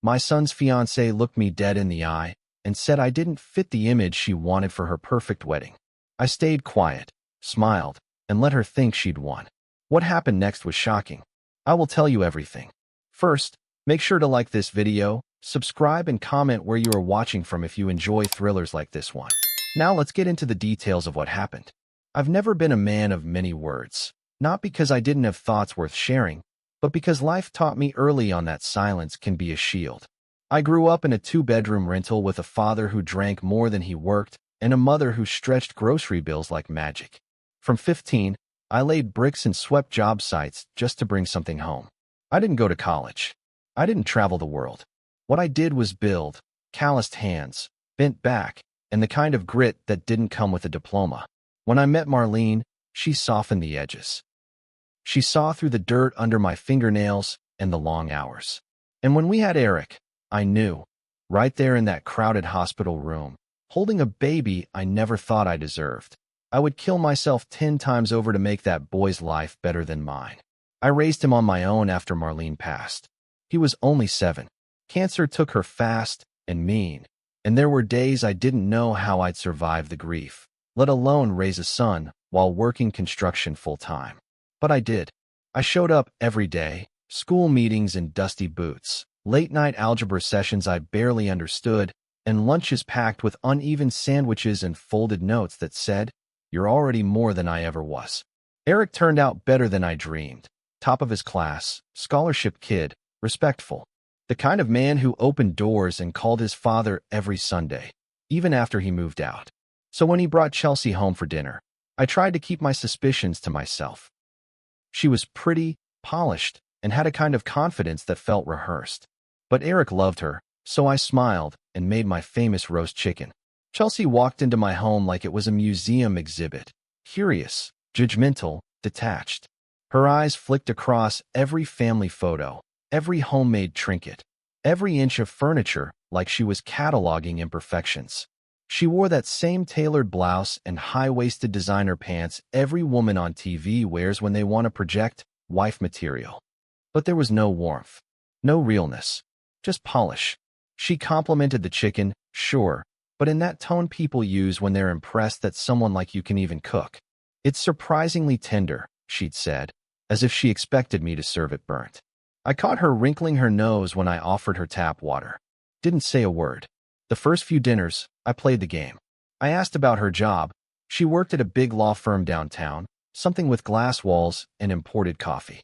My son's fiancée looked me dead in the eye and said I didn't fit the image she wanted for her perfect wedding. I stayed quiet, smiled, and let her think she'd won. What happened next was shocking. I will tell you everything. First, make sure to like this video, subscribe, and comment where you are watching from if you enjoy thrillers like this one. Now let's get into the details of what happened. I've never been a man of many words, not because I didn't have thoughts worth sharing, but because life taught me early on that silence can be a shield. I grew up in a 2-bedroom rental with a father who drank more than he worked and a mother who stretched grocery bills like magic. From 15, I laid bricks and swept job sites just to bring something home. I didn't go to college. I didn't travel the world. What I did was build, calloused hands, bent back, and the kind of grit that didn't come with a diploma. When I met Marlene, she softened the edges. She saw through the dirt under my fingernails and the long hours. And when we had Eric, I knew, right there in that crowded hospital room, holding a baby I never thought I deserved, I would kill myself 10 times over to make that boy's life better than mine. I raised him on my own after Marlene passed. He was only 7. Cancer took her fast and mean, and there were days I didn't know how I'd survive the grief, let alone raise a son while working construction full-time. But I did. I showed up every day, school meetings in dusty boots, late-night algebra sessions I barely understood, and lunches packed with uneven sandwiches and folded notes that said, "You're already more than I ever was." Eric turned out better than I dreamed. Top of his class, scholarship kid, respectful. The kind of man who opened doors and called his father every Sunday, even after he moved out. So when he brought Chelsea home for dinner, I tried to keep my suspicions to myself. She was pretty, polished, and had a kind of confidence that felt rehearsed. But Eric loved her, so I smiled and made my famous roast chicken. Chelsea walked into my home like it was a museum exhibit, curious, judgmental, detached. Her eyes flicked across every family photo, every homemade trinket, every inch of furniture like she was cataloging imperfections. She wore that same tailored blouse and high-waisted designer pants every woman on TV wears when they want to project wife material. But there was no warmth, no realness, just polish. She complimented the chicken, sure, but in that tone people use when they're impressed that someone like you can even cook. "It's surprisingly tender," she'd said, as if she expected me to serve it burnt. I caught her wrinkling her nose when I offered her tap water. Didn't say a word. The first few dinners, I played the game. I asked about her job. She worked at a big law firm downtown, something with glass walls and imported coffee.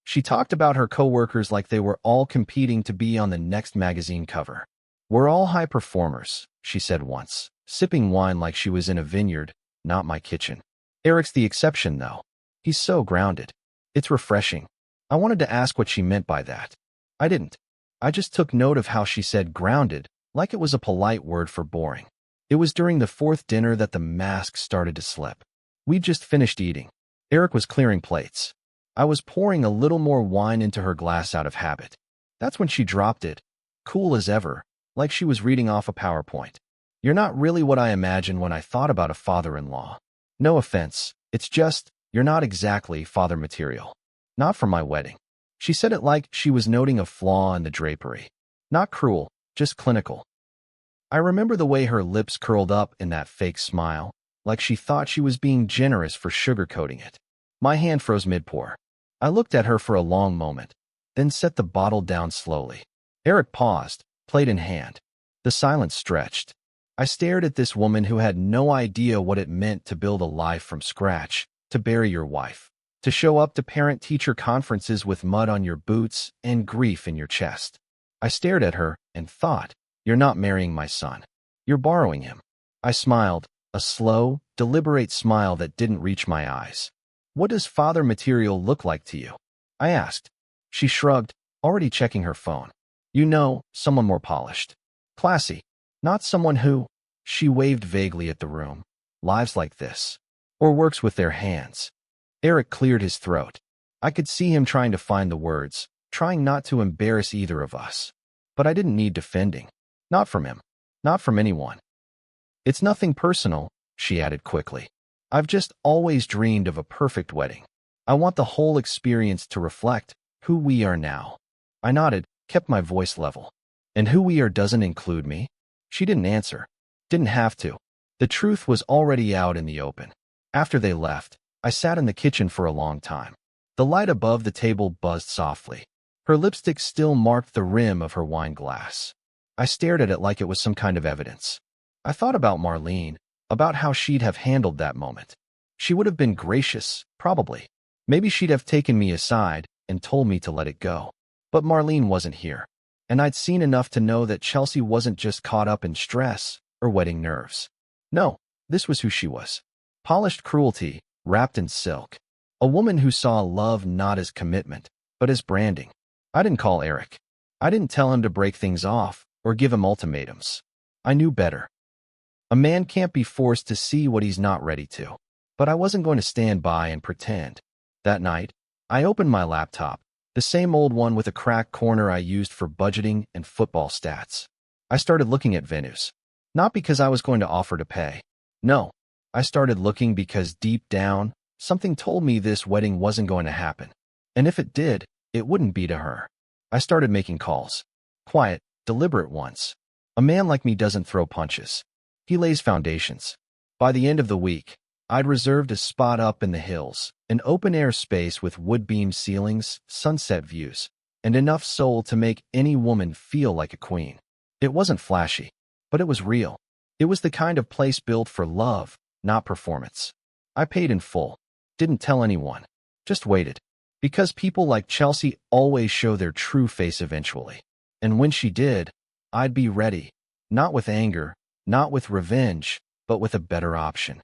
She talked about her coworkers like they were all competing to be on the next magazine cover. "We're all high performers," she said once, sipping wine like she was in a vineyard, not my kitchen. Eric's the exception, though. He's so grounded. It's refreshing. I wanted to ask what she meant by that. I didn't. I just took note of how she said grounded, like it was a polite word for boring. It was during the 4th dinner that the mask started to slip. We'd just finished eating. Eric was clearing plates. I was pouring a little more wine into her glass out of habit. That's when she dropped it, cool as ever, like she was reading off a PowerPoint. "You're not really what I imagined when I thought about a father-in-law. No offense, it's just, you're not exactly father material. Not for my wedding." She said it like she was noting a flaw in the drapery. Not cruel, just clinical. I remember the way her lips curled up in that fake smile, like she thought she was being generous for sugarcoating it. My hand froze mid-pour. I looked at her for a long moment, then set the bottle down slowly. Eric paused, plate in hand. The silence stretched. I stared at this woman who had no idea what it meant to build a life from scratch, to bury your wife, to show up to parent-teacher conferences with mud on your boots and grief in your chest. I stared at her and thought, "You're not marrying my son. You're borrowing him." I smiled, a slow, deliberate smile that didn't reach my eyes. "What does father material look like to you?" I asked. She shrugged, already checking her phone. "You know, someone more polished. Classy. Not someone who," she waved vaguely at the room, "lives like this. Or works with their hands." Eric cleared his throat. I could see him trying to find the words, trying not to embarrass either of us. But I didn't need defending. Not from him. Not from anyone. "It's nothing personal," she added quickly. "I've just always dreamed of a perfect wedding. I want the whole experience to reflect who we are now." I nodded, kept my voice level. And who we are doesn't include me? She didn't answer. Didn't have to. The truth was already out in the open. After they left, I sat in the kitchen for a long time. The light above the table buzzed softly. Her lipstick still marked the rim of her wine glass. I stared at it like it was some kind of evidence. I thought about Marlene, about how she'd have handled that moment. She would have been gracious, probably. Maybe she'd have taken me aside and told me to let it go. But Marlene wasn't here. And I'd seen enough to know that Chelsea wasn't just caught up in stress or wedding nerves. No, this was who she was. Polished cruelty, wrapped in silk. A woman who saw love not as commitment, but as branding. I didn't call Eric. I didn't tell him to break things off or give him ultimatums. I knew better. A man can't be forced to see what he's not ready to. But I wasn't going to stand by and pretend. That night, I opened my laptop, the same old one with a cracked corner I used for budgeting and football stats. I started looking at venues. Not because I was going to offer to pay. No, I started looking because deep down, something told me this wedding wasn't going to happen. And if it did, it wouldn't be to her. I started making calls. Quiet, deliberate ones. A man like me doesn't throw punches. He lays foundations. By the end of the week, I'd reserved a spot up in the hills, an open-air space with wood-beam ceilings, sunset views, and enough soul to make any woman feel like a queen. It wasn't flashy, but it was real. It was the kind of place built for love, not performance. I paid in full. Didn't tell anyone. Just waited. Because people like Chelsea always show their true face eventually. And when she did, I'd be ready. Not with anger, not with revenge, but with a better option.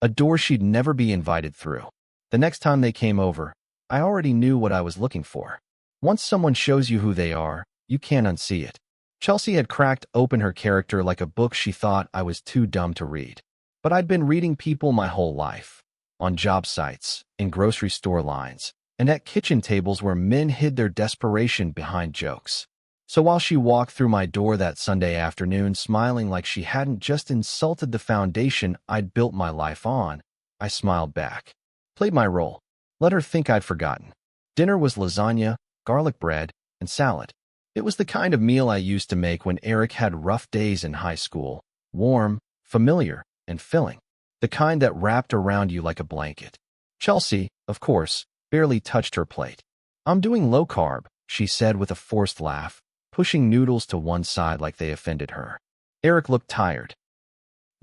A door she'd never be invited through. The next time they came over, I already knew what I was looking for. Once someone shows you who they are, you can't unsee it. Chelsea had cracked open her character like a book she thought I was too dumb to read. But I'd been reading people my whole life. On job sites, in grocery store lines, and at kitchen tables where men hid their desperation behind jokes. So while she walked through my door that Sunday afternoon smiling like she hadn't just insulted the foundation I'd built my life on, I smiled back. Played my role. Let her think I'd forgotten. Dinner was lasagna, garlic bread, and salad. It was the kind of meal I used to make when Eric had rough days in high school. Warm, familiar, and filling. The kind that wrapped around you like a blanket. Chelsea, of course, barely touched her plate. I'm doing low carb, she said with a forced laugh, pushing noodles to one side like they offended her. Eric looked tired.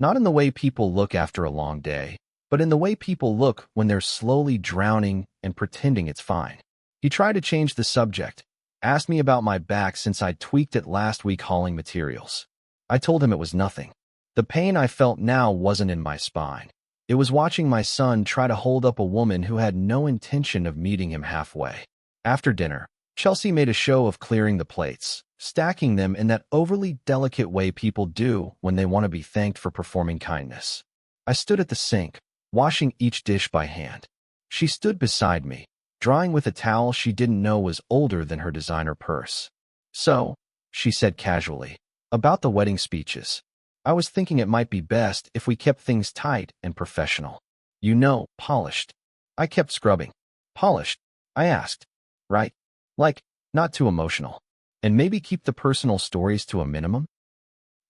Not in the way people look after a long day, but in the way people look when they're slowly drowning and pretending it's fine. He tried to change the subject, asked me about my back since I'd tweaked it last week hauling materials. I told him it was nothing. The pain I felt now wasn't in my spine. It was watching my son try to hold up a woman who had no intention of meeting him halfway. After dinner, Chelsea made a show of clearing the plates, stacking them in that overly delicate way people do when they want to be thanked for performing kindness. I stood at the sink, washing each dish by hand. She stood beside me, drying with a towel she didn't know was older than her designer purse. So, she said casually, about the wedding speeches. I was thinking it might be best if we kept things tight and professional. You know, polished. I kept scrubbing. Polished? I asked. Right? Like, not too emotional. And maybe keep the personal stories to a minimum?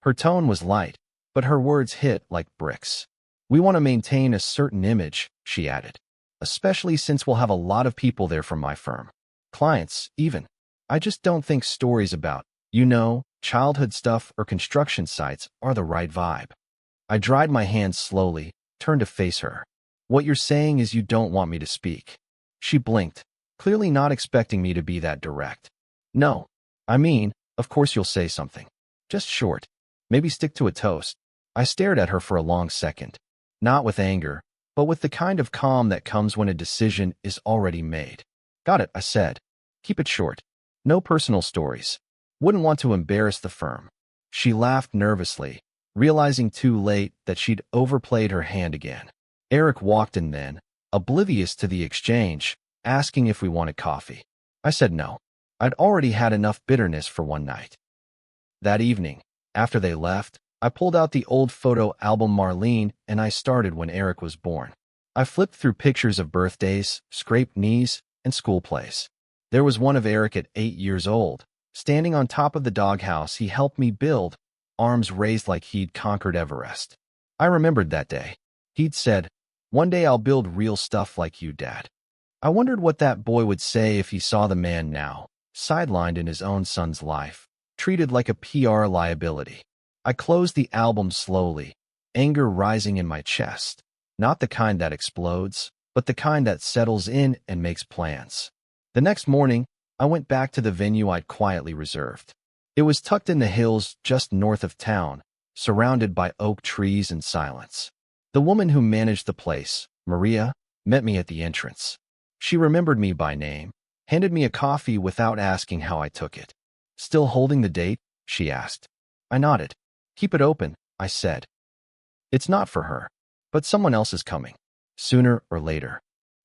Her tone was light, but her words hit like bricks. We want to maintain a certain image, she added. Especially since we'll have a lot of people there from my firm. Clients, even. I just don't think stories about, childhood stuff or construction sites are the right vibe. I dried my hands slowly, turned to face her. What you're saying is you don't want me to speak. She blinked, clearly not expecting me to be that direct. No, I mean, of course you'll say something. Just short. Maybe stick to a toast. I stared at her for a long second. Not with anger, but with the kind of calm that comes when a decision is already made. Got it, I said. Keep it short. No personal stories. Wouldn't want to embarrass the firm. She laughed nervously, realizing too late that she'd overplayed her hand again. Eric walked in then, oblivious to the exchange, asking if we wanted coffee. I said no. I'd already had enough bitterness for one night. That evening, after they left, I pulled out the old photo album Marlene and I started when Eric was born. I flipped through pictures of birthdays, scraped knees, and school plays. There was one of Eric at 8 years old, Standing on top of the doghouse he helped me build, arms raised like he'd conquered Everest. I remembered that day. He'd said, "One day I'll build real stuff like you, Dad." I wondered what that boy would say if he saw the man now, sidelined in his own son's life, treated like a PR liability. I closed the album slowly, anger rising in my chest. Not the kind that explodes, but the kind that settles in and makes plans. The next morning, I went back to the venue I'd quietly reserved. It was tucked in the hills just north of town, surrounded by oak trees and silence. The woman who managed the place, Maria, met me at the entrance. She remembered me by name, handed me a coffee without asking how I took it. "Still holding the date?" she asked. I nodded. "Keep it open," I said. "It's not for her, but someone else is coming, sooner or later."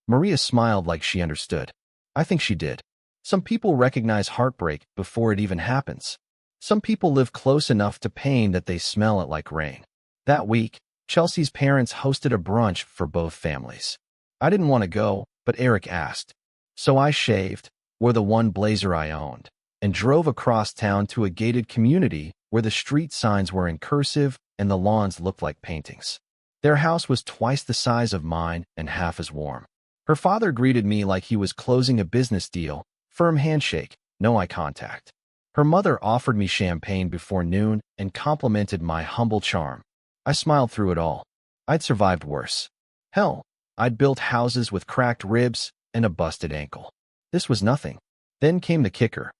Maria smiled like she understood. I think she did. Some people recognize heartbreak before it even happens. Some people live close enough to pain that they smell it like rain. That week, Chelsea's parents hosted a brunch for both families. I didn't want to go, but Eric asked. So I shaved, wore the one blazer I owned, and drove across town to a gated community where the street signs were in cursive and the lawns looked like paintings. Their house was twice the size of mine and half as warm. Her father greeted me like he was closing a business deal, firm handshake, no eye contact. Her mother offered me champagne before noon and complimented my humble charm. I smiled through it all. I'd survived worse. Hell, I'd built houses with cracked ribs and a busted ankle. This was nothing. Then came the kicker.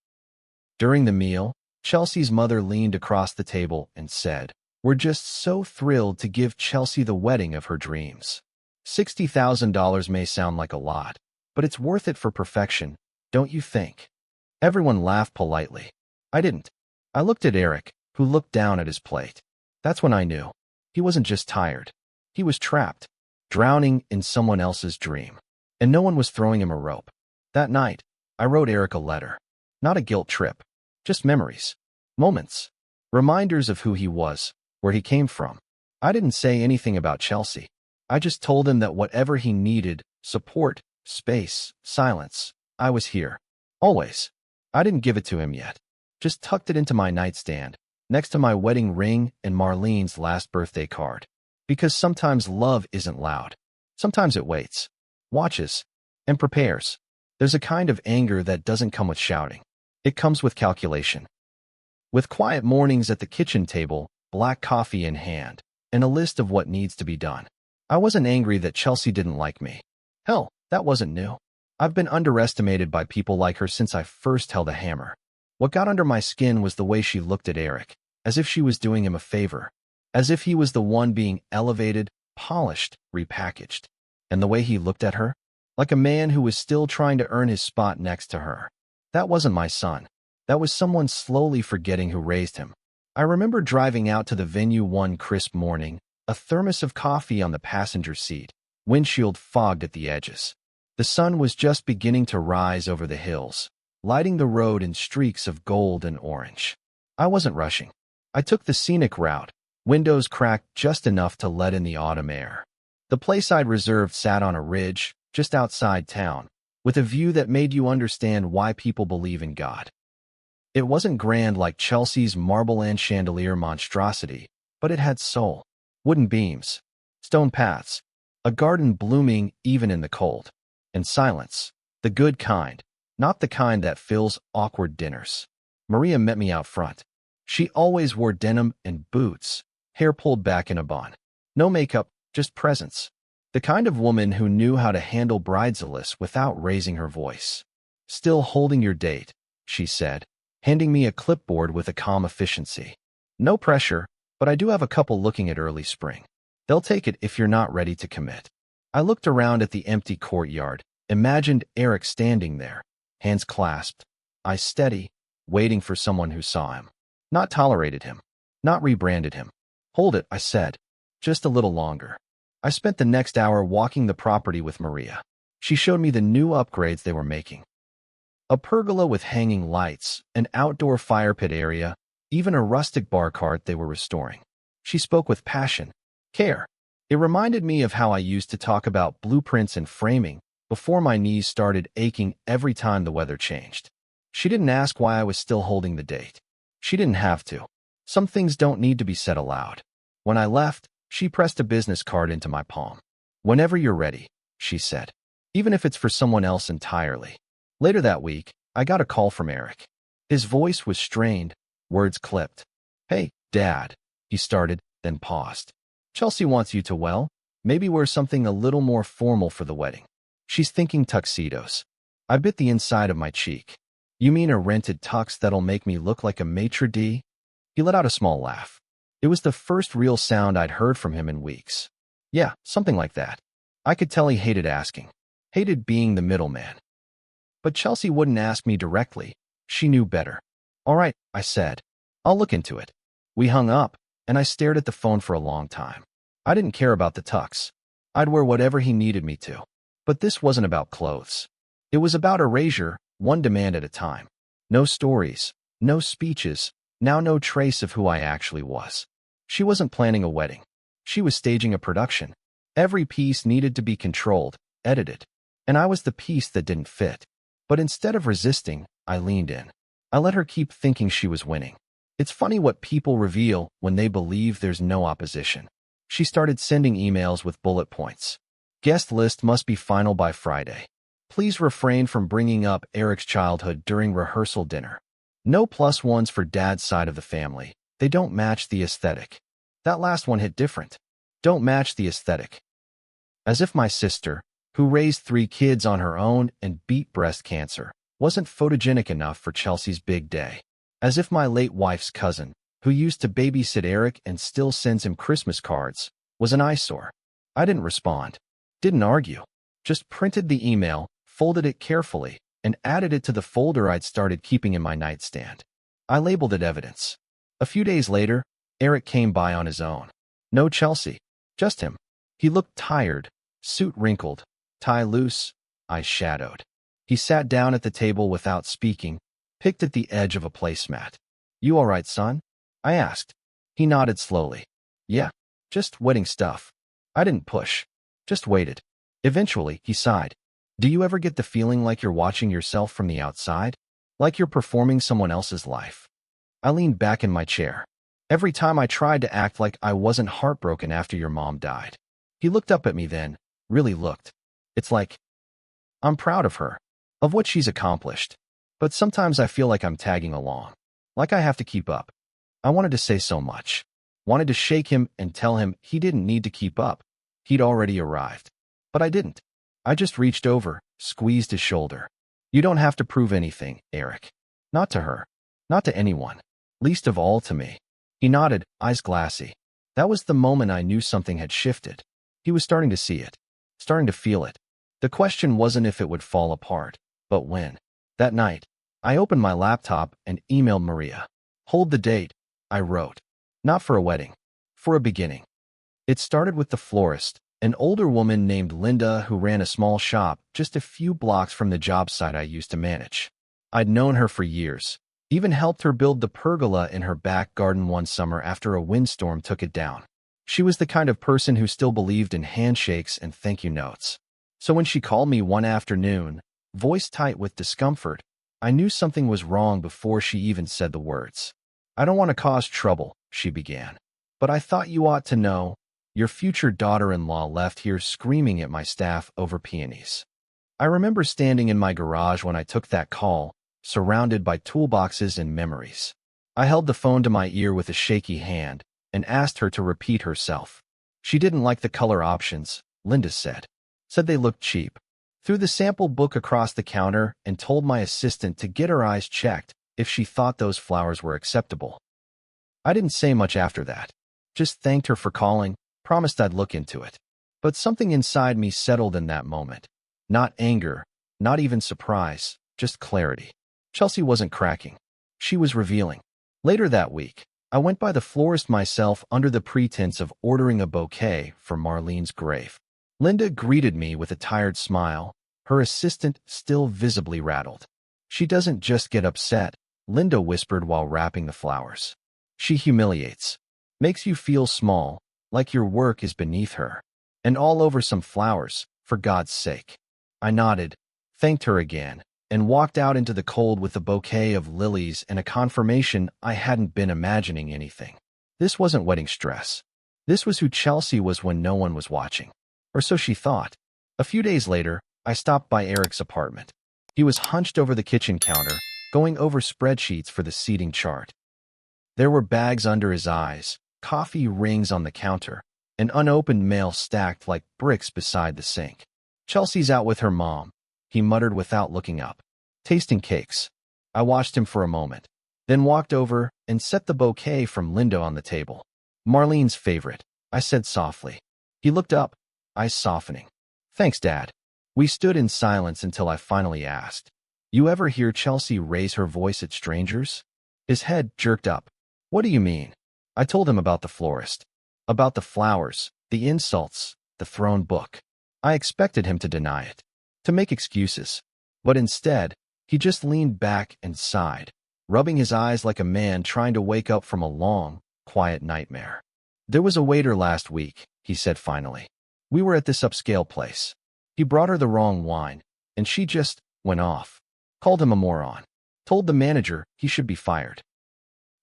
During the meal, Chelsea's mother leaned across the table and said, "We're just so thrilled to give Chelsea the wedding of her dreams. $60,000 may sound like a lot, but it's worth it for perfection, don't you think?" Everyone laughed politely. I didn't. I looked at Eric, who looked down at his plate. That's when I knew. He wasn't just tired. He was trapped, drowning in someone else's dream. And no one was throwing him a rope. That night, I wrote Eric a letter. Not a guilt trip. Just memories. Moments. Reminders of who he was, where he came from. I didn't say anything about Chelsea. I just told him that whatever he needed, support, space, silence, I was here. Always. I didn't give it to him yet. Just tucked it into my nightstand, next to my wedding ring and Marlene's last birthday card. Because sometimes love isn't loud. Sometimes it waits, watches, and prepares. There's a kind of anger that doesn't come with shouting. It comes with calculation. With quiet mornings at the kitchen table, black coffee in hand, and a list of what needs to be done. I wasn't angry that Chelsea didn't like me. Hell, that wasn't new. I've been underestimated by people like her since I first held a hammer. What got under my skin was the way she looked at Eric, as if she was doing him a favor, as if he was the one being elevated, polished, repackaged. And the way he looked at her, like a man who was still trying to earn his spot next to her. That wasn't my son. That was someone slowly forgetting who raised him. I remember driving out to the venue one crisp morning, a thermos of coffee on the passenger seat, windshield fogged at the edges. The sun was just beginning to rise over the hills, lighting the road in streaks of gold and orange. I wasn't rushing. I took the scenic route, windows cracked just enough to let in the autumn air. The place I'd reserved sat on a ridge, just outside town, with a view that made you understand why people believe in God. It wasn't grand like Chelsea's marble and chandelier monstrosity, but it had soul. Wooden beams, stone paths, a garden blooming even in the cold, and silence, the good kind, not the kind that fills awkward dinners. Maria met me out front. She always wore denim and boots, hair pulled back in a bun. No makeup, just presence. The kind of woman who knew how to handle bridezillas without raising her voice. "Still holding your date," she said, handing me a clipboard with a calm efficiency. "No pressure, but I do have a couple looking at early spring. They'll take it if you're not ready to commit." I looked around at the empty courtyard, imagined Eric standing there, hands clasped, eyes steady, waiting for someone who saw him. Not tolerated him, not rebranded him. "Hold it," I said. "Just a little longer." I spent the next hour walking the property with Maria. She showed me the new upgrades they were making. A pergola with hanging lights, an outdoor fire pit area, even a rustic bar cart they were restoring. She spoke with passion, care. It reminded me of how I used to talk about blueprints and framing before my knees started aching every time the weather changed. She didn't ask why I was still holding the date. She didn't have to. Some things don't need to be said aloud. When I left, she pressed a business card into my palm. "Whenever you're ready," she said. "Even if it's for someone else entirely." Later that week, I got a call from Eric. His voice was strained, words clipped. "Hey, Dad," he started, then paused. "Chelsea wants you to, well, maybe wear something a little more formal for the wedding. She's thinking tuxedos." I bit the inside of my cheek. "You mean a rented tux that'll make me look like a maitre d'?" He let out a small laugh. It was the first real sound I'd heard from him in weeks. "Yeah, something like that." I could tell he hated asking, hated being the middleman. But Chelsea wouldn't ask me directly. She knew better. "All right," I said. "I'll look into it." We hung up, and I stared at the phone for a long time. I didn't care about the tux. I'd wear whatever he needed me to. But this wasn't about clothes. It was about erasure, one demand at a time. No stories, no speeches, now no trace of who I actually was. She wasn't planning a wedding. She was staging a production. Every piece needed to be controlled, edited. And I was the piece that didn't fit. But instead of resisting, I leaned in. I let her keep thinking she was winning. It's funny what people reveal when they believe there's no opposition. She started sending emails with bullet points. "Guest list must be final by Friday. Please refrain from bringing up Eric's childhood during rehearsal dinner. No plus ones for Dad's side of the family. They don't match the aesthetic." That last one hit different. Don't match the aesthetic. As if my sister, who raised 3 kids on her own and beat breast cancer, wasn't photogenic enough for Chelsea's big day. As if my late wife's cousin, who used to babysit Eric and still sends him Christmas cards, was an eyesore. I didn't respond, didn't argue, just printed the email, folded it carefully, and added it to the folder I'd started keeping in my nightstand. I labeled it evidence. A few days later, Eric came by on his own. No Chelsea, just him. He looked tired, suit wrinkled, tie loose, eyes shadowed. He sat down at the table without speaking, picked at the edge of a placemat. "You all right, son?" I asked. He nodded slowly. "Yeah, just wedding stuff." I didn't push, just waited. Eventually, he sighed. "Do you ever get the feeling like you're watching yourself from the outside? Like you're performing someone else's life?" I leaned back in my chair. "Every time I tried to act like I wasn't heartbroken after your mom died." He looked up at me then, really looked. "It's like, I'm proud of her, of what she's accomplished. But sometimes I feel like I'm tagging along, like I have to keep up." I wanted to say so much. Wanted to shake him and tell him he didn't need to keep up. He'd already arrived. But I didn't. I just reached over, squeezed his shoulder. "You don't have to prove anything, Eric. Not to her. Not to anyone. Least of all to me." He nodded, eyes glassy. That was the moment I knew something had shifted. He was starting to see it. Starting to feel it. The question wasn't if it would fall apart, but when. That night, I opened my laptop and emailed Maria. "Hold the date," I wrote. "Not for a wedding. For a beginning." It started with the florist, an older woman named Linda who ran a small shop just a few blocks from the job site I used to manage. I'd known her for years, even helped her build the pergola in her back garden one summer after a windstorm took it down. She was the kind of person who still believed in handshakes and thank you notes. So when she called me one afternoon, voice tight with discomfort, I knew something was wrong before she even said the words. "I don't want to cause trouble," she began. "But I thought you ought to know. Your future daughter-in-law left here screaming at my staff over peonies." I remember standing in my garage when I took that call, surrounded by toolboxes and memories. I held the phone to my ear with a shaky hand and asked her to repeat herself. She didn't like the color options, Linda said. Said they looked cheap. Threw the sample book across the counter and told my assistant to get her eyes checked if she thought those flowers were acceptable. I didn't say much after that. Just thanked her for calling, promised I'd look into it. But something inside me settled in that moment. Not anger, not even surprise, just clarity. Chelsea wasn't cracking. She was revealing. Later that week, I went by the florist myself under the pretense of ordering a bouquet for Marlene's grave. Linda greeted me with a tired smile, her assistant still visibly rattled. "She doesn't just get upset," Linda whispered while wrapping the flowers. "She humiliates. Makes you feel small, like your work is beneath her. And all over some flowers, for God's sake." I nodded, thanked her again, and walked out into the cold with a bouquet of lilies and a confirmation I hadn't been imagining anything. This wasn't wedding stress. This was who Chelsea was when no one was watching. Or so she thought. A few days later, I stopped by Eric's apartment. He was hunched over the kitchen counter, going over spreadsheets for the seating chart. There were bags under his eyes, coffee rings on the counter, and unopened mail stacked like bricks beside the sink. "Chelsea's out with her mom," he muttered without looking up. "Tasting cakes." I watched him for a moment, then walked over and set the bouquet from Linda on the table. "Marlene's favorite," I said softly. He looked up, eyes softening. "Thanks, Dad." We stood in silence until I finally asked, "You ever hear Chelsea raise her voice at strangers?" His head jerked up. "What do you mean?" I told him about the florist, about the flowers, the insults, the thrown book. I expected him to deny it, to make excuses. But instead, he just leaned back and sighed, rubbing his eyes like a man trying to wake up from a long, quiet nightmare. "There was a waiter last week," he said finally. "We were at this upscale place. He brought her the wrong wine, and she just went off. Called him a moron. Told the manager he should be fired."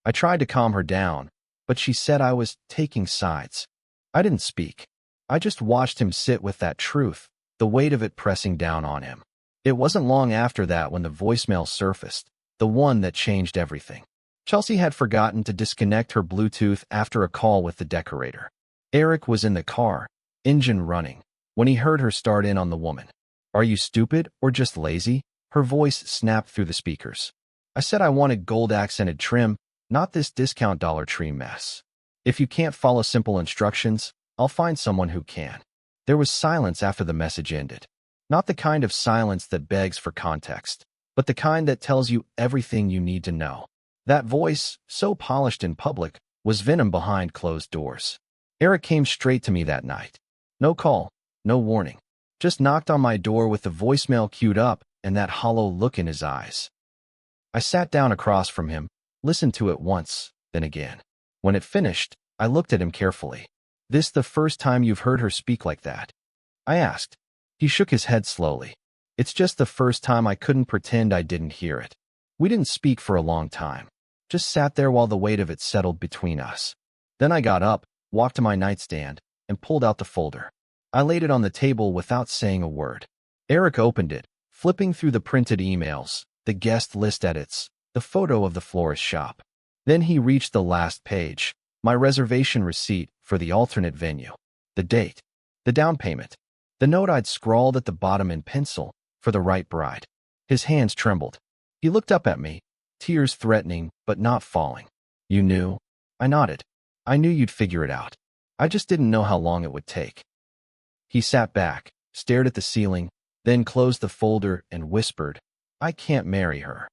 I tried to calm her down, but she said I was taking sides. I didn't speak. I just watched him sit with that truth, the weight of it pressing down on him. It wasn't long after that when the voicemail surfaced, the one that changed everything. Chelsea had forgotten to disconnect her Bluetooth after a call with the decorator. Eric was in the car, engine running, when he heard her start in on the woman. "Are you stupid or just lazy?" Her voice snapped through the speakers. I said I wanted gold-accented trim, not this discount Dollar Tree mess. "If you can't follow simple instructions, I'll find someone who can." There was silence after the message ended. Not the kind of silence that begs for context, but the kind that tells you everything you need to know. That voice, so polished in public, was venom behind closed doors. Eric came straight to me that night. No call, no warning. Just knocked on my door with the voicemail queued up and that hollow look in his eyes. I sat down across from him, listened to it once, then again. When it finished, I looked at him carefully. "This the first time you've heard her speak like that?" I asked. He shook his head slowly. "It's just the first time I couldn't pretend I didn't hear it." We didn't speak for a long time. Just sat there while the weight of it settled between us. Then I got up, walked to my nightstand, and pulled out the folder. I laid it on the table without saying a word. Eric opened it, flipping through the printed emails, the guest list edits, the photo of the florist shop. Then he reached the last page, my reservation receipt for the alternate venue, the date, the down payment, the note I'd scrawled at the bottom in pencil for the right bride. His hands trembled. He looked up at me, tears threatening but not falling. "You knew?" I nodded. "I knew you'd figure it out. I just didn't know how long it would take." He sat back, stared at the ceiling, then closed the folder and whispered, "I can't marry her."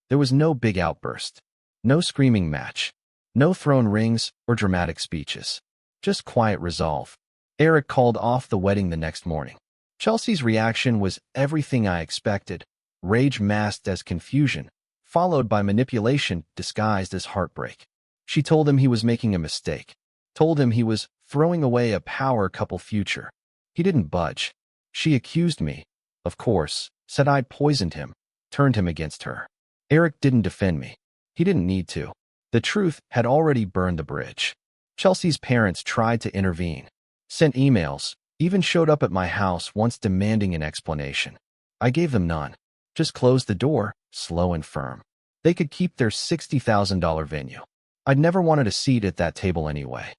There was no big outburst, no screaming match, no thrown rings or dramatic speeches. Just quiet resolve. Eric called off the wedding the next morning. Chelsea's reaction was everything I expected, rage masked as confusion, followed by manipulation disguised as heartbreak. She told him he was making a mistake, told him he was throwing away a power couple future. He didn't budge. She accused me, of course, said I'd poisoned him, turned him against her. Eric didn't defend me. He didn't need to. The truth had already burned the bridge. Chelsea's parents tried to intervene, sent emails, even showed up at my house once demanding an explanation. I gave them none. Just closed the door, slow and firm. They could keep their $60,000 venue. I'd never wanted a seat at that table anyway.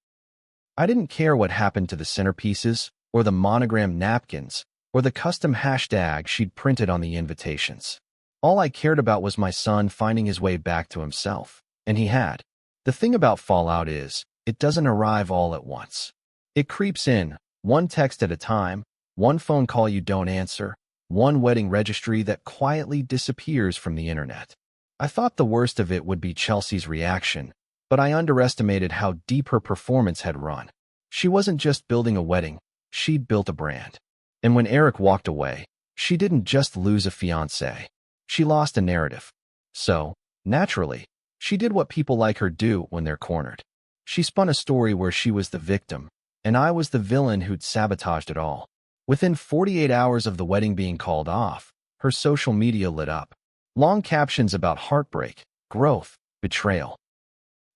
I didn't care what happened to the centerpieces, or the monogram napkins, or the custom hashtag she'd printed on the invitations. All I cared about was my son finding his way back to himself, and he had. The thing about fallout is, it doesn't arrive all at once. It creeps in, one text at a time, one phone call you don't answer, one wedding registry that quietly disappears from the internet. I thought the worst of it would be Chelsea's reaction, but I underestimated how deep her performance had run. She wasn't just building a wedding, she'd built a brand. And when Eric walked away, she didn't just lose a fiancé. She lost a narrative. So, naturally, she did what people like her do when they're cornered. She spun a story where she was the victim, and I was the villain who'd sabotaged it all. Within 48 hours of the wedding being called off, Her social media lit up. Long captions about heartbreak, growth, betrayal.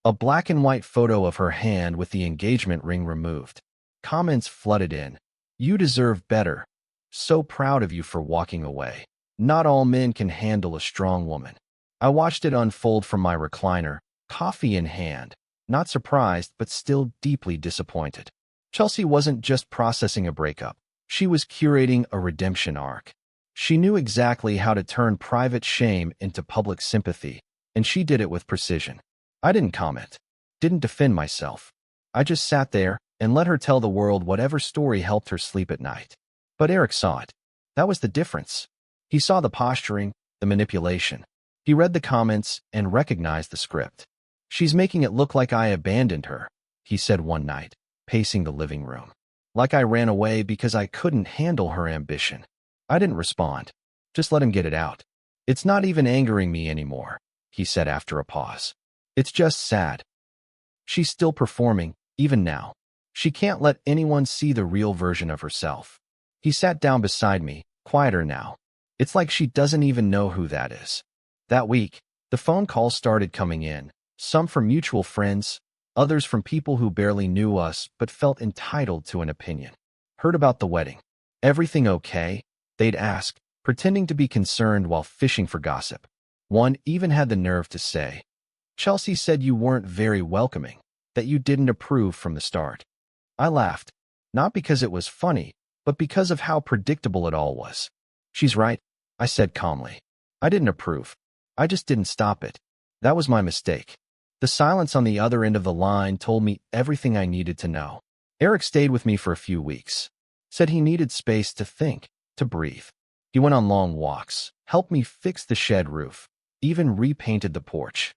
A black and white photo of her hand with the engagement ring removed. Comments flooded in. "You deserve better. So proud of you for walking away. Not all men can handle a strong woman." I watched it unfold from my recliner, coffee in hand, not surprised but still deeply disappointed. Chelsea wasn't just processing a breakup. She was curating a redemption arc. She knew exactly how to turn private shame into public sympathy, and she did it with precision. I didn't comment, didn't defend myself. I just sat there and let her tell the world whatever story helped her sleep at night. But Eric saw it. That was the difference. He saw the posturing, the manipulation. He read the comments and recognized the script. "She's making it look like I abandoned her," he said one night, pacing the living room. "Like I ran away because I couldn't handle her ambition." I didn't respond. Just let him get it out. "It's not even angering me anymore," he said after a pause. "It's just sad. She's still performing, even now. She can't let anyone see the real version of herself." He sat down beside me, quieter now. "It's like she doesn't even know who that is." That week, the phone calls started coming in, some from mutual friends, others from people who barely knew us but felt entitled to an opinion. "Heard about the wedding. Everything okay?" they'd ask, pretending to be concerned while fishing for gossip. One even had the nerve to say, "Chelsea said you weren't very welcoming, that you didn't approve from the start." I laughed, not because it was funny, but because of how predictable it all was. "She's right," I said calmly. "I didn't approve. I just didn't stop it. That was my mistake." The silence on the other end of the line told me everything I needed to know. Eric stayed with me for a few weeks. Said he needed space to think, to breathe. He went on long walks, helped me fix the shed roof, even repainted the porch.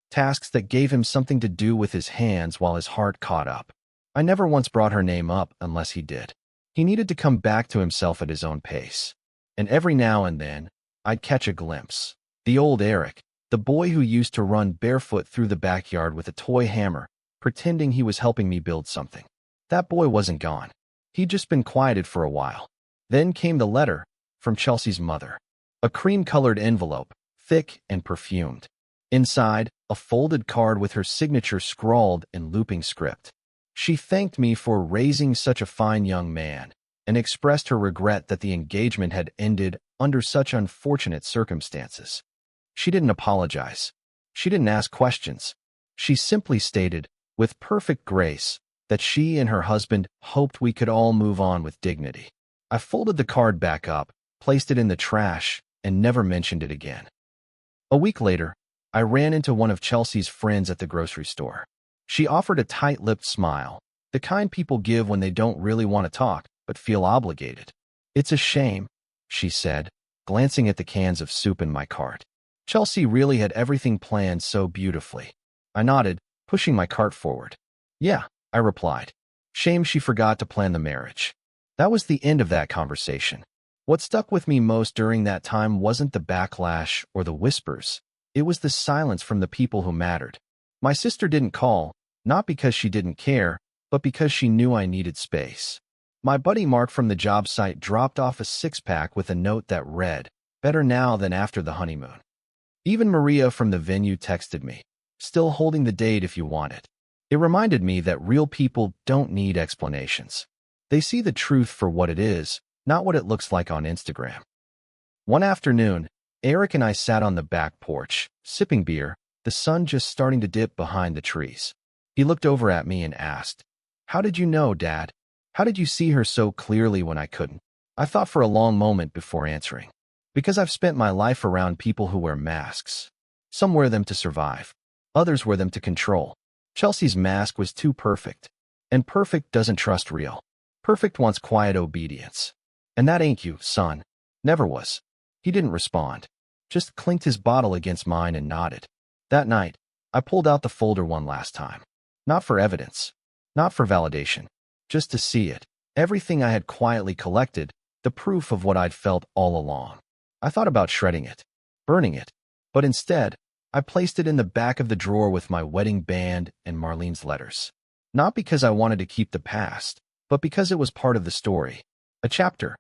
Tasks that gave him something to do with his hands while his heart caught up. I never once brought her name up unless he did. He needed to come back to himself at his own pace. And every now and then, I'd catch a glimpse. The old Eric, the boy who used to run barefoot through the backyard with a toy hammer, pretending he was helping me build something. That boy wasn't gone. He'd just been quieted for a while. Then came the letter from Chelsea's mother. A cream-colored envelope, thick and perfumed. Inside, a folded card with her signature scrawled in looping script. She thanked me for raising such a fine young man and expressed her regret that the engagement had ended under such unfortunate circumstances. She didn't apologize. She didn't ask questions. She simply stated, with perfect grace, that she and her husband hoped we could all move on with dignity. I folded the card back up, placed it in the trash, and never mentioned it again. A week later, I ran into one of Chelsea's friends at the grocery store. She offered a tight-lipped smile, the kind people give when they don't really want to talk but feel obligated. "It's a shame," she said, glancing at the cans of soup in my cart. Chelsea really had everything planned so beautifully. I nodded, pushing my cart forward. "Yeah," I replied. "Shame she forgot to plan the marriage." That was the end of that conversation. What stuck with me most during that time wasn't the backlash or the whispers. It was the silence from the people who mattered. My sister didn't call, not because she didn't care, but because she knew I needed space. My buddy Mark from the job site dropped off a six-pack with a note that read, "Better now than after the honeymoon." Even Maria from the venue texted me, "Still holding the date if you want it." It reminded me that real people don't need explanations. They see the truth for what it is, not what it looks like on Instagram. One afternoon, Eric and I sat on the back porch, sipping beer, the sun just starting to dip behind the trees. He looked over at me and asked, "How did you know, Dad? How did you see her so clearly when I couldn't?" I thought for a long moment before answering. Because I've spent my life around people who wear masks. Some wear them to survive. Others wear them to control. Chelsea's mask was too perfect. And perfect doesn't trust real. Perfect wants quiet obedience. "And that ain't you, son." Never was. He didn't respond. Just clinked his bottle against mine and nodded. That night, I pulled out the folder one last time. Not for evidence. Not for validation. Just to see it. Everything I had quietly collected, the proof of what I'd felt all along. I thought about shredding it, burning it, but instead, I placed it in the back of the drawer with my wedding band and Marlene's letters. Not because I wanted to keep the past, but because it was part of the story. A chapter.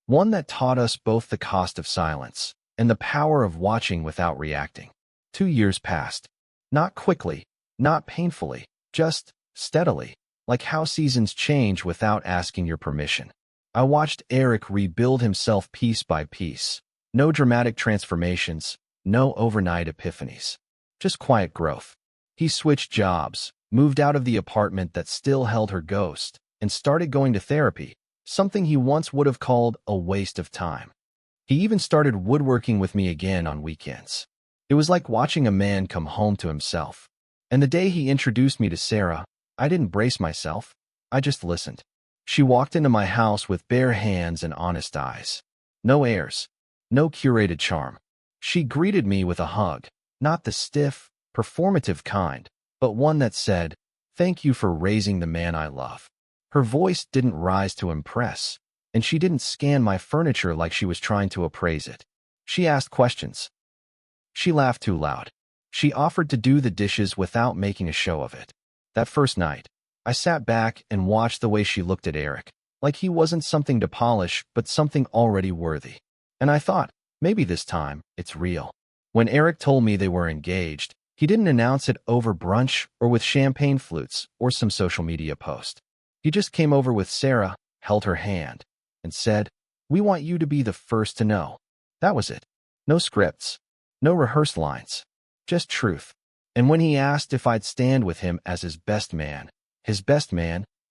One that taught us both the cost of silence and the power of watching without reacting. 2 years passed. Not quickly, not painfully, just steadily, like how seasons change without asking your permission. I watched Eric rebuild himself piece by piece. No dramatic transformations, no overnight epiphanies. Just quiet growth. He switched jobs, moved out of the apartment that still held her ghost, and started going to therapy, something he once would have called a waste of time. He even started woodworking with me again on weekends. It was like watching a man come home to himself. And the day he introduced me to Sarah, I didn't brace myself. I just listened. She walked into my house with bare hands and honest eyes. No airs, no curated charm. She greeted me with a hug, not the stiff, performative kind, but one that said, "Thank you for raising the man I love." Her voice didn't rise to impress, and she didn't scan my furniture like she was trying to appraise it. She asked questions. She laughed too loud. She offered to do the dishes without making a show of it. That first night, I sat back and watched the way she looked at Eric, like he wasn't something to polish, but something already worthy. And I thought, maybe this time, it's real. When Eric told me they were engaged, he didn't announce it over brunch or with champagne flutes or some social media post. He just came over with Sarah, held her hand, and said, "We want you to be the first to know." That was it. No scripts, no rehearsed lines, just truth. And when he asked if I'd stand with him as his best man,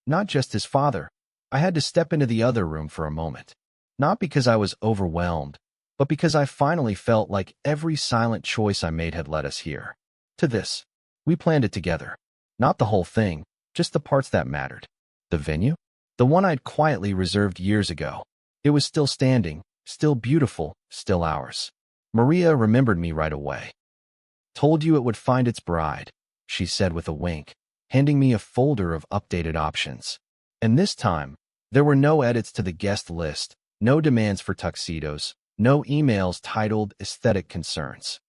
not just his father, I had to step into the other room for a moment. Not because I was overwhelmed, but because I finally felt like every silent choice I made had led us here. To this. We planned it together. Not the whole thing, just the parts that mattered. The venue? The one I'd quietly reserved years ago. It was still standing, still beautiful, still ours. Maria remembered me right away. "Told you it would find its bride," she said with a wink, handing me a folder of updated options. And this time, there were no edits to the guest list, no demands for tuxedos, no emails titled aesthetic concerns.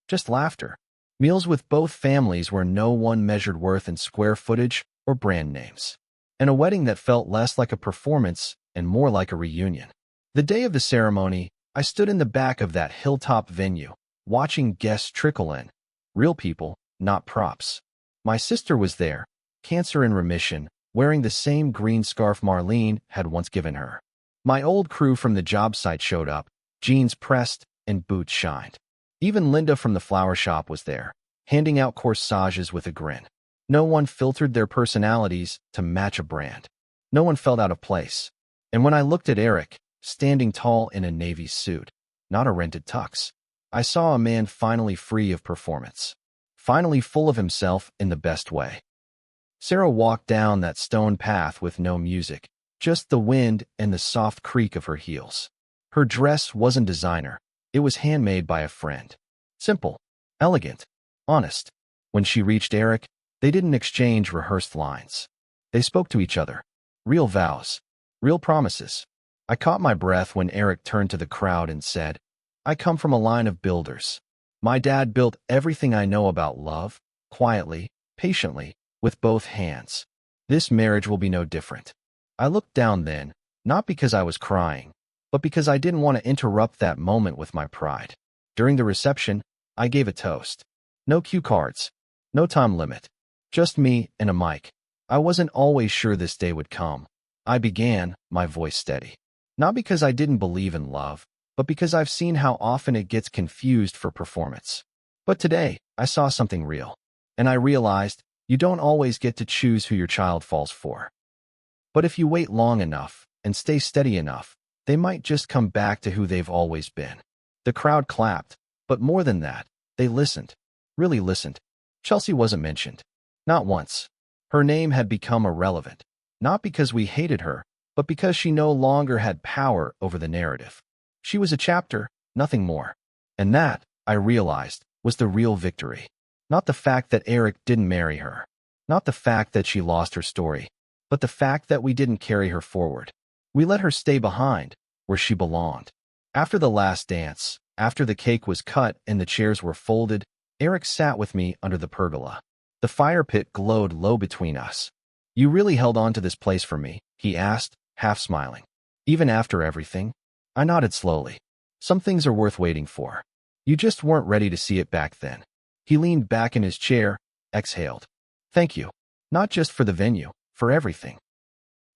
Just laughter. Meals with both families where no one measured worth in square footage or brand names. And a wedding that felt less like a performance and more like a reunion. The day of the ceremony, I stood in the back of that hilltop venue, watching guests trickle in. Real people, not props. My sister was there, cancer in remission, wearing the same green scarf Marlene had once given her. My old crew from the job site showed up, jeans pressed and boots shined. Even Linda from the flower shop was there, handing out corsages with a grin. No one filtered their personalities to match a brand. No one felt out of place. And when I looked at Eric, standing tall in a navy suit, not a rented tux, I saw a man finally free of performance. Finally full of himself in the best way. Sarah walked down that stone path with no music, just the wind and the soft creak of her heels. Her dress wasn't designer. It was handmade by a friend. Simple, elegant, honest. When she reached Eric, they didn't exchange rehearsed lines. They spoke to each other. Real vows. Real promises. I caught my breath when Eric turned to the crowd and said, "I come from a line of builders. My dad built everything I know about love, quietly, patiently, with both hands. This marriage will be no different." I looked down then, not because I was crying, but because I didn't want to interrupt that moment with my pride. During the reception, I gave a toast. No cue cards. No time limit. Just me and a mic. I wasn't always sure this day would come. I began, my voice steady. Not because I didn't believe in love, but because I've seen how often it gets confused for performance. But today, I saw something real. And I realized, you don't always get to choose who your child falls for. But if you wait long enough, and stay steady enough, they might just come back to who they've always been. The crowd clapped, but more than that, they listened. Really listened. Chelsea wasn't mentioned. Not once. Her name had become irrelevant. Not because we hated her, but because she no longer had power over the narrative. She was a chapter, nothing more. And that, I realized, was the real victory. Not the fact that Eric didn't marry her. Not the fact that she lost her story. But the fact that we didn't carry her forward. We let her stay behind, where she belonged. After the last dance, after the cake was cut and the chairs were folded, Eric sat with me under the pergola. The fire pit glowed low between us. "You really held on to this place for me?" he asked, half smiling. "Even after everything?" I nodded slowly. Some things are worth waiting for. You just weren't ready to see it back then. He leaned back in his chair, exhaled. Thank you. Not just for the venue, for everything.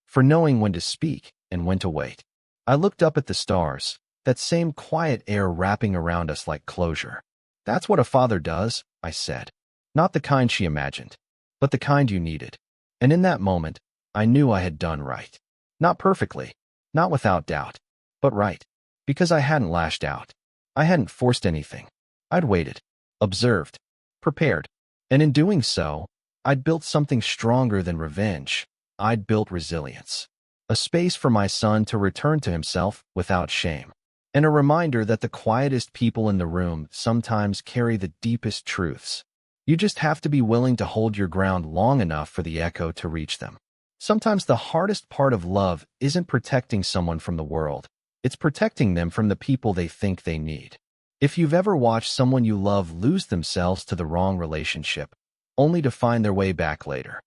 For knowing when to speak and when to wait. I looked up at the stars, that same quiet air wrapping around us like closure. That's what a father does, I said. Not the kind she imagined, but the kind you needed. And in that moment, I knew I had done right. Not perfectly, not without doubt, but right. Because I hadn't lashed out. I hadn't forced anything. I'd waited, observed, prepared. And in doing so, I'd built something stronger than revenge. I'd built resilience. A space for my son to return to himself without shame. And a reminder that the quietest people in the room sometimes carry the deepest truths. You just have to be willing to hold your ground long enough for the echo to reach them. Sometimes the hardest part of love isn't protecting someone from the world. It's protecting them from the people they think they need. If you've ever watched someone you love lose themselves to the wrong relationship, only to find their way back later,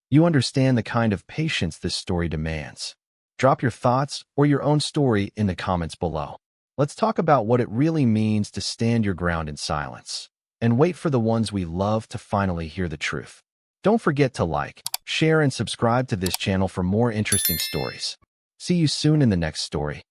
you understand the kind of patience this story demands. Drop your thoughts or your own story in the comments below. Let's talk about what it really means to stand your ground in silence and wait for the ones we love to finally hear the truth. Don't forget to like, share, and subscribe to this channel for more interesting stories. See you soon in the next story.